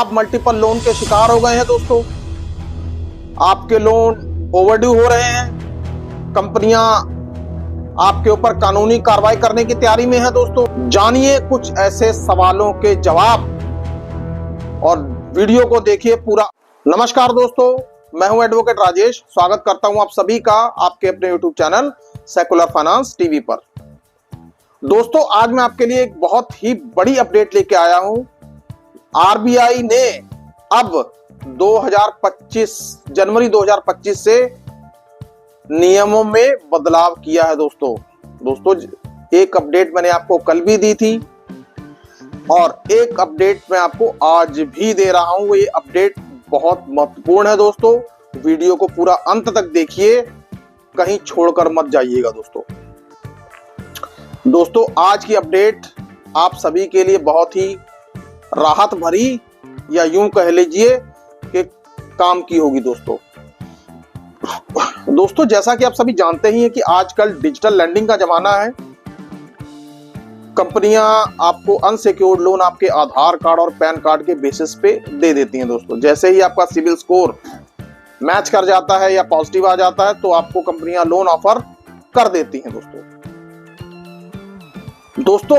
आप multiple loan के शिकार हो गए हैं दोस्तों, आपके लोन ओवरड्यू हो रहे हैं, कंपनियां आपके ऊपर कानूनी कार्रवाई करने की तैयारी में है दोस्तों। जानिए कुछ ऐसे सवालों के जवाब और वीडियो को देखिए पूरा। नमस्कार दोस्तों, मैं हूं एडवोकेट राजेश। स्वागत करता हूं आप सभी का आपके अपने YouTube channel secular finance TV पर। दोस्तों, आज मैं आपके लिए एक बहुत ही बड़ी अपडेट लेके आया हूं। आरबीआई ने अब 2025 जनवरी 2025 से नियमों में बदलाव किया है दोस्तों। एक अपडेट मैंने आपको कल भी दी थी और एक अपडेट मैं आपको आज भी दे रहा हूं। ये अपडेट बहुत महत्वपूर्ण है दोस्तों, वीडियो को पूरा अंत तक देखिए, कहीं छोड़कर मत जाइएगा दोस्तों। आज की अपडेट आप सभी के लिए बहुत ही राहत भरी या यूं कह लीजिए कि काम की होगी दोस्तों। जैसा कि आप सभी जानते ही हैं कि आजकल डिजिटल लैंडिंग का जमाना है। कंपनियां आपको अनसिक्योर्ड लोन आपके आधार कार्ड और पैन कार्ड के बेसिस पे दे देती हैं दोस्तों। जैसे ही आपका सिविल स्कोर मैच कर जाता है या पॉजिटिव आ जाता है तो आपको कंपनियां लोन ऑफर कर देती हैं दोस्तों।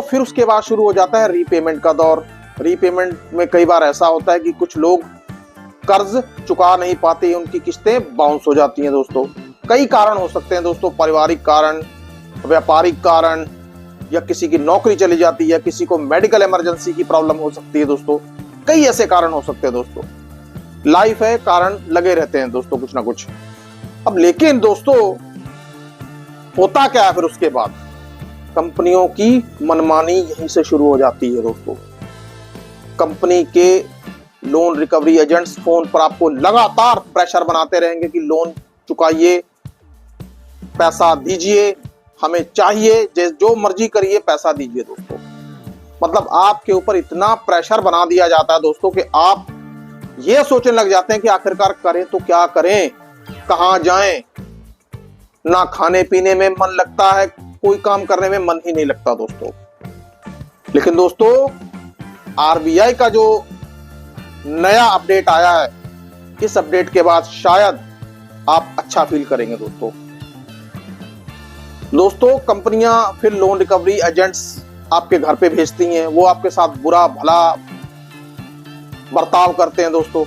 फिर उसके बाद शुरू हो जाता है रीपेमेंट का दौर। रीपेमेंट में कई बार ऐसा होता है कि कुछ लोग कर्ज चुका नहीं पाते, उनकी किस्तें बाउंस हो जाती हैं दोस्तों। कई कारण हो सकते हैं दोस्तों, पारिवारिक कारण, व्यापारिक कारण, या किसी की नौकरी चली जाती है, या किसी को मेडिकल इमरजेंसी की प्रॉब्लम हो सकती है दोस्तों। कई ऐसे कारण हो सकते हैं दोस्तों। लाइफ है, कारण लगे रहते हैं दोस्तों कुछ ना कुछ। अब लेकिन दोस्तों होता क्या है फिर उसके बाद? कंपनियों की मनमानी यहीं से शुरू हो जाती है दोस्तों। कंपनी के लोन रिकवरी एजेंट्स फोन पर आपको लगातार प्रेशर बनाते रहेंगे कि लोन चुकाइए, पैसा दीजिए, हमें चाहिए, जो मर्जी करिए, पैसा दीजिए दोस्तों। मतलब आपके ऊपर इतना प्रेशर बना दिया जाता है दोस्तों कि आप ये सोचने लग जाते हैं कि आखिरकार करें तो क्या करें, कहां जाएं। ना खाने पीने में मन लगता है, कोई काम करने में मन ही नहीं लगता दोस्तों। लेकिन दोस्तों आरबीआई का जो नया अपडेट आया है, इस अपडेट के बाद शायद आप अच्छा फील करेंगे दोस्तों। कंपनियां फिर लोन रिकवरी एजेंट्स आपके घर पे भेजती हैं, वो आपके साथ बुरा भला बर्ताव करते हैं दोस्तों।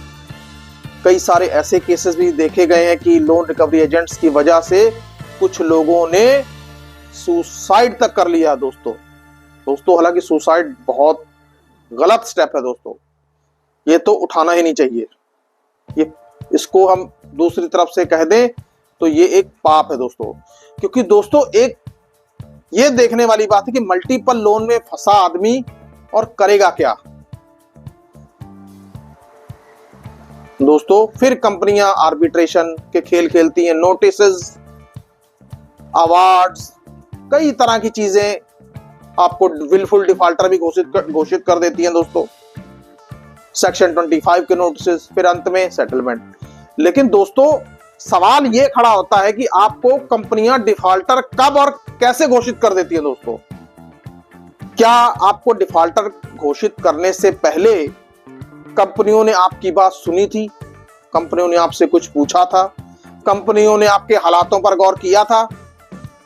कई सारे ऐसे केसेस भी देखे गए हैं कि लोन रिकवरी एजेंट्स की वजह से कुछ लोगों ने सुसाइड तक कर लिया दोस्तों। हालांकि सुसाइड बहुत गलत स्टेप है दोस्तों, ये तो उठाना ही नहीं चाहिए। इसको हम दूसरी तरफ से कह दें तो ये एक पाप है दोस्तों। क्योंकि दोस्तों एक ये देखने वाली बात है कि मल्टीपल लोन में फंसा आदमी और करेगा क्या दोस्तों। फिर कंपनियां आर्बिट्रेशन के खेल खेलती हैं, नोटिसेस, अवार्ड्स, कई तरह की चीजें आपको विलफुल डिफॉल्टर भी घोषित कर देती हैं दोस्तों। सेक्शन 25 के नोटिस, फिर अंत में सेटलमेंट। लेकिन दोस्तों सवाल ये खड़ा होता है कि आपको कंपनियां डिफॉल्टर कब और कैसे घोषित कर देती है दोस्तों। क्या आपको डिफॉल्टर घोषित करने से पहले कंपनियों ने आपकी बात सुनी थी? कंपनियों ने आपसे कुछ पूछा था? कंपनियों ने आपके हालातों पर गौर किया था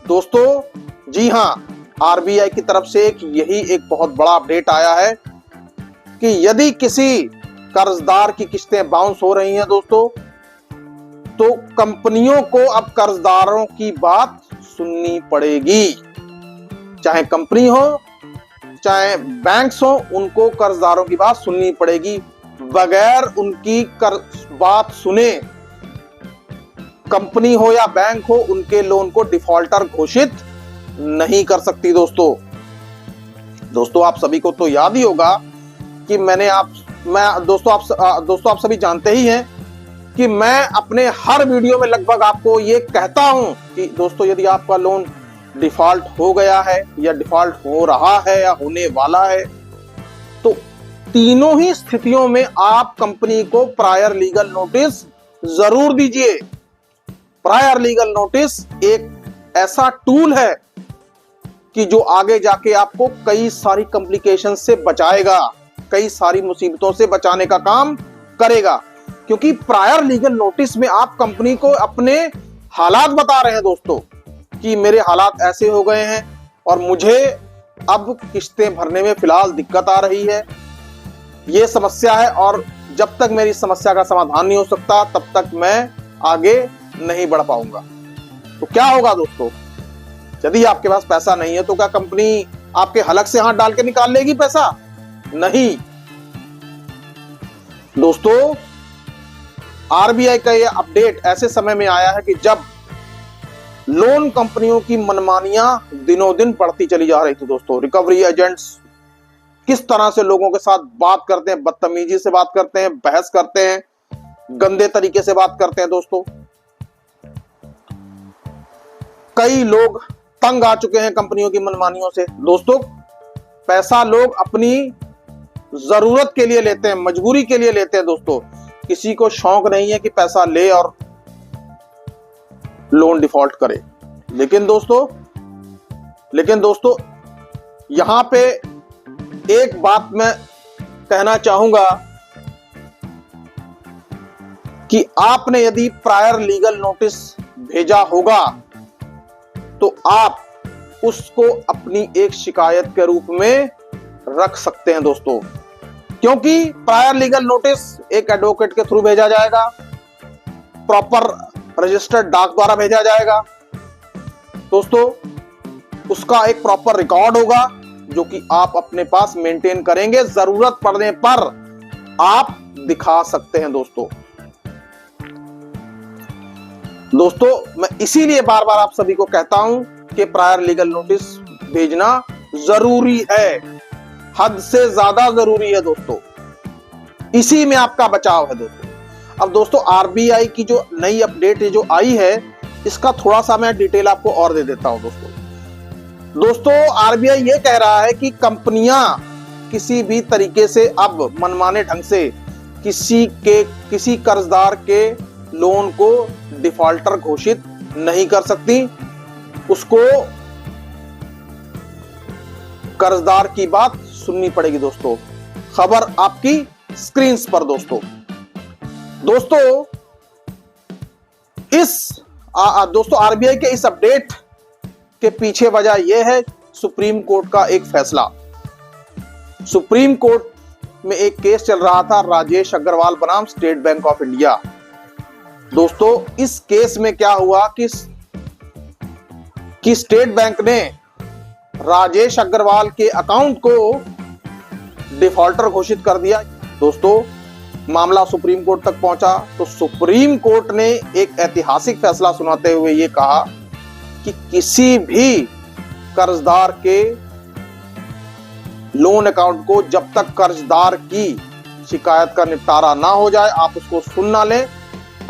दोस्तों? जी हां, आरबीआई की तरफ से यही एक बहुत बड़ा अपडेट आया है कि यदि किसी कर्जदार की किस्तें बाउंस हो रही हैं दोस्तों, तो कंपनियों को अब कर्जदारों की बात सुननी पड़ेगी। चाहे कंपनी हो, चाहे बैंक्स हो, उनको कर्जदारों की बात सुननी पड़ेगी। बगैर उनकी बात सुने कंपनी हो या बैंक हो, उनके लोन को डिफॉल्टर घोषित नहीं कर सकती दोस्तों। आप सभी को तो याद ही होगा कि दोस्तों आप सभी जानते ही हैं कि मैं अपने हर वीडियो में लगभग आपको ये कहता हूं कि दोस्तों यदि आपका लोन डिफॉल्ट हो गया है या डिफॉल्ट हो रहा है या होने वाला है, तो तीनों ही स्थितियों में आप कंपनी को प्रायर लीगल नोटिस जरूर दीजिए। प्रायर लीगल नोटिस एक ऐसा टूल है कि जो आगे जाके आपको कई सारी कॉम्प्लिकेशन से बचाएगा। कई सारी मुसीबतों से बचाने का काम करेगा, क्योंकि प्रायर लीगल नोटिस में आप कंपनी को अपने हालात बता रहे हैं दोस्तों कि मेरे हालात ऐसे हो गए हैं और मुझे अब किस्तें भरने में फिलहाल दिक्कत आ रही है, ये समस्या है, और जब तक मेरी समस्या का समाधान नहीं हो सकता तब तक मैं आगे नहीं बढ़ पाऊंगा। तो क्या होगा दोस्तों, यदि आपके पास पैसा नहीं है तो क्या कंपनी आपके हलक से हाथ डाल के निकाल लेगी पैसा? नहीं दोस्तों, आरबीआई का यह अपडेट ऐसे समय में आया है कि जब लोन कंपनियों की मनमानियां दिनों दिन बढ़ती चली जा रही थी दोस्तों। रिकवरी एजेंट्स किस तरह से लोगों के साथ बात करते हैं, बदतमीजी से बात करते हैं, बहस करते हैं, गंदे तरीके से बात करते हैं दोस्तों। कई लोग तंग आ चुके हैं कंपनियों की मनमानियों से दोस्तों। पैसा लोग अपनी जरूरत के लिए लेते हैं, मजबूरी के लिए लेते हैं दोस्तों। किसी को शौक नहीं है कि पैसा ले और लोन डिफॉल्ट करे। लेकिन दोस्तों यहां पे एक बात मैं कहना चाहूंगा कि आपने यदि प्रायर लीगल नोटिस भेजा होगा तो आप उसको अपनी एक शिकायत के रूप में रख सकते हैं दोस्तों, क्योंकि प्रायर लीगल नोटिस एक एडवोकेट के थ्रू भेजा जाएगा, प्रॉपर रजिस्टर्ड डाक द्वारा भेजा जाएगा दोस्तों। उसका एक प्रॉपर रिकॉर्ड होगा जो कि आप अपने पास मेंटेन करेंगे, जरूरत पड़ने पर आप दिखा सकते हैं दोस्तों। मैं इसीलिए बार बार आप सभी को कहता हूं कि प्रायर लीगल नोटिस भेजना जरूरी है, हद से ज्यादा जरूरी है दोस्तों। इसी में आपका बचाव है दोस्तों। अब दोस्तों आरबीआई की जो नई अपडेट जो आई है, इसका थोड़ा सा मैं डिटेल आपको और दे देता हूं दोस्तों। आरबीआई ये कह रहा है कि कंपनियां किसी भी तरीके से अब मनमाने ढंग से किसी कर्जदार के लोन को डिफॉल्टर घोषित नहीं कर सकती। उसको कर्जदार की बात सुननी पड़ेगी दोस्तों। खबर आपकी स्क्रीन पर दोस्तों। दोस्तों आरबीआई के इस अपडेट के पीछे वजह यह है सुप्रीम कोर्ट का एक फैसला। सुप्रीम कोर्ट में एक केस चल रहा था राजेश अग्रवाल बनाम स्टेट बैंक ऑफ इंडिया। दोस्तों इस केस में क्या हुआ कि स्टेट बैंक ने राजेश अग्रवाल के अकाउंट को डिफॉल्टर घोषित कर दिया। दोस्तों मामला सुप्रीम कोर्ट तक पहुंचा तो सुप्रीम कोर्ट ने एक ऐतिहासिक फैसला सुनाते हुए यह कहा कि किसी भी कर्जदार के लोन अकाउंट को जब तक कर्जदार की शिकायत का निपटारा ना हो जाए, आप उसको सुन ना लें,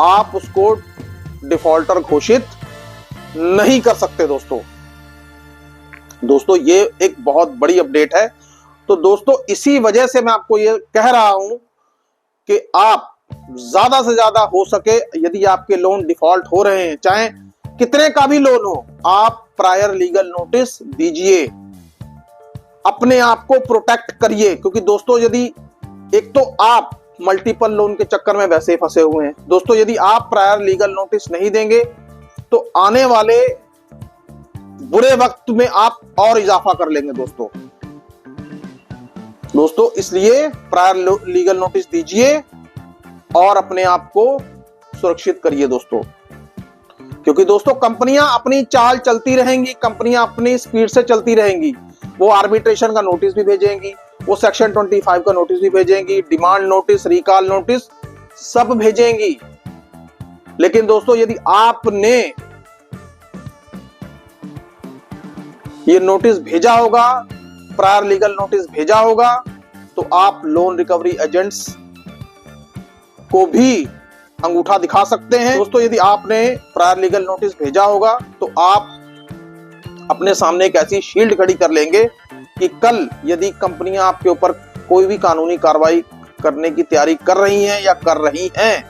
आप उसको डिफॉल्टर घोषित नहीं कर सकते दोस्तों ये एक बहुत बड़ी अपडेट है। तो दोस्तों इसी वजह से मैं आपको ये कह रहा हूं कि आप ज्यादा से ज्यादा हो सके, यदि आपके लोन डिफॉल्ट हो रहे हैं, चाहे कितने का भी लोन हो, आप प्रायर लीगल नोटिस दीजिए, अपने आप को प्रोटेक्ट करिए। क्योंकि दोस्तों यदि एक तो आप मल्टीपल लोन के चक्कर में वैसे फंसे हुए हैं दोस्तों, यदि आप प्रायर लीगल नोटिस नहीं देंगे तो आने वाले बुरे वक्त में आप और इजाफा कर लेंगे दोस्तों। इसलिए प्रायर लीगल नोटिस दीजिए और अपने आप को सुरक्षित करिए दोस्तों। क्योंकि दोस्तों कंपनियां अपनी चाल चलती रहेंगी, कंपनियां अपनी स्पीड से चलती रहेंगी। वो आर्बिट्रेशन का नोटिस भी भेजेंगी, वो सेक्शन 25 का नोटिस भी भेजेंगी, डिमांड नोटिस, रिकॉल नोटिस सब भेजेंगी। लेकिन दोस्तों यदि आपने ये नोटिस भेजा होगा, प्रायर लीगल नोटिस भेजा होगा, तो आप लोन रिकवरी एजेंट्स को भी अंगूठा दिखा सकते हैं दोस्तों। यदि आपने प्रायर लीगल नोटिस भेजा होगा तो आप अपने सामने एक ऐसी शील्ड खड़ी कर लेंगे कि कल यदि कंपनियां आपके ऊपर कोई भी कानूनी कार्रवाई करने की तैयारी कर रही हैं या कर रही हैं,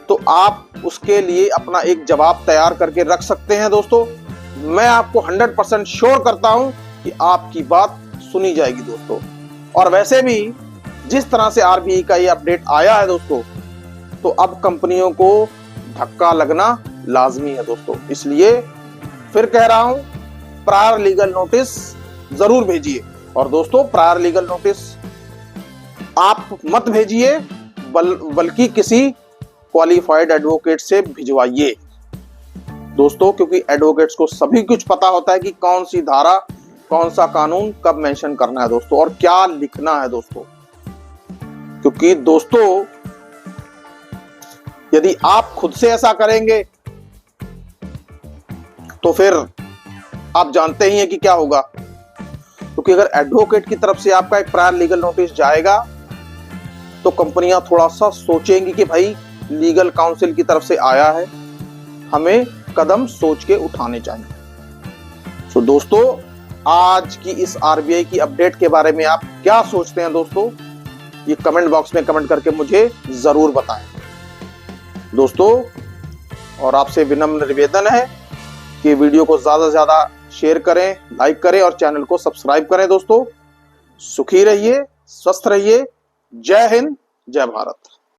तो आप उसके लिए अपना एक जवाब तैयार करके रख सकते हैं दोस्तों। मैं आपको 100% श्योर करता हूं कि आपकी बात सुनी जाएगी दोस्तों। और वैसे भी जिस तरह से आरबीआई का ये अपडेट आया है दोस्तों, तो अब कंपनियों को धक्का लगना लाजमी है दोस्तों। इसलिए फिर कह रहा हूं, प्रायर लीगल नोटिस जरूर भेजिए। और दोस्तों, प्रायर लीगल नोटिस आप मत भेजिए, बल्कि किसी क्वालिफाइड एडवोकेट से भिजवाइए दोस्तों, क्योंकि एडवोकेट्स को सभी कुछ पता होता है कि कौन सी धारा, कौन सा कानून कब मेंशन करना है दोस्तों, और क्या लिखना है दोस्तों। क्योंकि दोस्तों, यदि आप खुद से ऐसा करेंगे तो फिर आप जानते ही हैं कि क्या होगा। क्योंकि अगर एडवोकेट की तरफ से आपका एक प्रायर लीगल नोटिस जाएगा तो कंपनियां थोड़ा सा सोचेंगी कि भाई लीगल काउंसिल की तरफ से आया है, हमें कदम सोच के उठाने चाहिए। तो दोस्तों, आज की इस आरबीआई की अपडेट के बारे में आप क्या सोचते हैं दोस्तों, ये कमेंट बॉक्स में कमेंट करके मुझे जरूर बताएं दोस्तों। और आपसे विनम्र निवेदन है कि वीडियो को ज्यादा से ज्यादा शेयर करें, लाइक करें और चैनल को सब्सक्राइब करें दोस्तों। सुखी रहिए, स्वस्थ रहिए। जय हिंद, जय भारत।